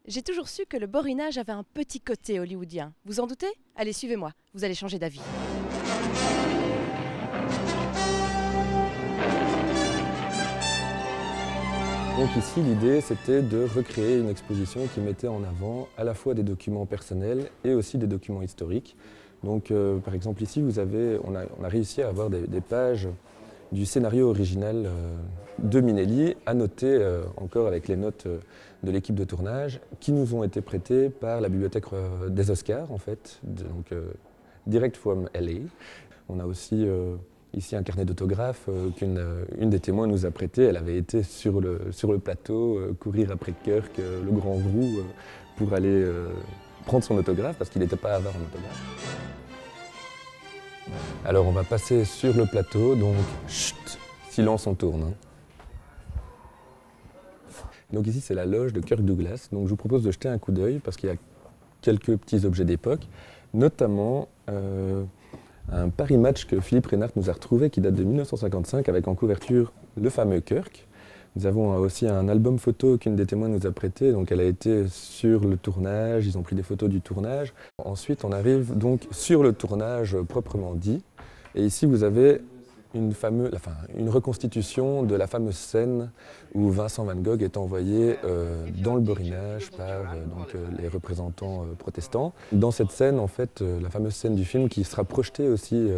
J'ai toujours su que le borinage avait un petit côté hollywoodien. Vous en doutez? Allez, suivez-moi, vous allez changer d'avis. Donc ici, l'idée, c'était de recréer une exposition qui mettait en avant à la fois des documents personnels et aussi des documents historiques. Donc, par exemple, ici, on a réussi à avoir des pages du scénario original de Minelli, annoté encore avec les notes de l'équipe de tournage, qui nous ont été prêtées par la bibliothèque des Oscars, en fait, donc direct from LA. On a aussi ici un carnet d'autographes qu'une des témoins nous a prêté. Elle avait été sur le plateau, courir après Kirk, le grand roux, pour aller prendre son autographe, parce qu'il n'était pas avare en autographe. Alors on va passer sur le plateau, donc chut, silence, on tourne. Donc ici c'est la loge de Kirk Douglas, donc je vous propose de jeter un coup d'œil parce qu'il y a quelques petits objets d'époque, notamment un Paris Match que Philippe Reynard nous a retrouvé qui date de 1955 avec en couverture le fameux Kirk. Nous avons aussi un album photo qu'une des témoins nous a prêté, donc elle a été sur le tournage, ils ont pris des photos du tournage. Ensuite on arrive donc sur le tournage proprement dit, et ici vous avez une reconstitution de la fameuse scène où Vincent Van Gogh est envoyé dans le borinage par les représentants protestants. Dans cette scène, en fait, la fameuse scène du film qui sera projetée aussi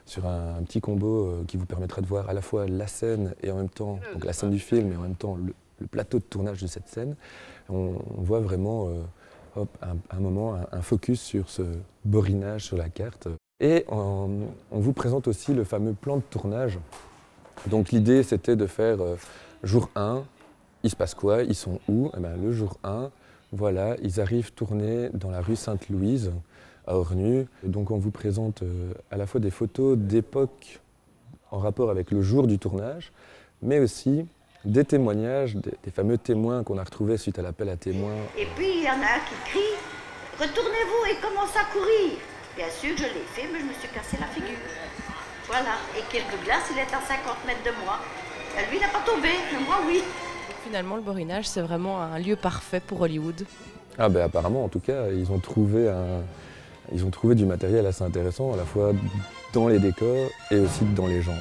sur un petit combo qui vous permettra de voir à la fois la scène et en même temps, donc la scène du film et en même temps le plateau de tournage de cette scène. On voit vraiment un moment, un focus sur ce borinage sur la carte. Et on vous présente aussi le fameux plan de tournage. Donc l'idée c'était de faire jour 1, il se passe quoi, ils sont où? Eh bien, le jour 1, voilà, ils arrivent tourner dans la rue Sainte-Louise à Ornu. Donc on vous présente à la fois des photos d'époque en rapport avec le jour du tournage, mais aussi des témoignages, des fameux témoins qu'on a retrouvés suite à l'appel à témoins. Et puis il y en a un qui crie « Retournez-vous » et commence à courir. Bien sûr que je l'ai fait, mais je me suis cassé la figure. Voilà. Et Kirk Douglas, il est à 50 mètres de moi. Lui, il n'a pas tombé, mais moi, oui. Donc, finalement, le borinage, c'est vraiment un lieu parfait pour Hollywood. Ah ben apparemment, en tout cas, ils ont trouvé du matériel assez intéressant, à la fois dans les décors et aussi dans les gens.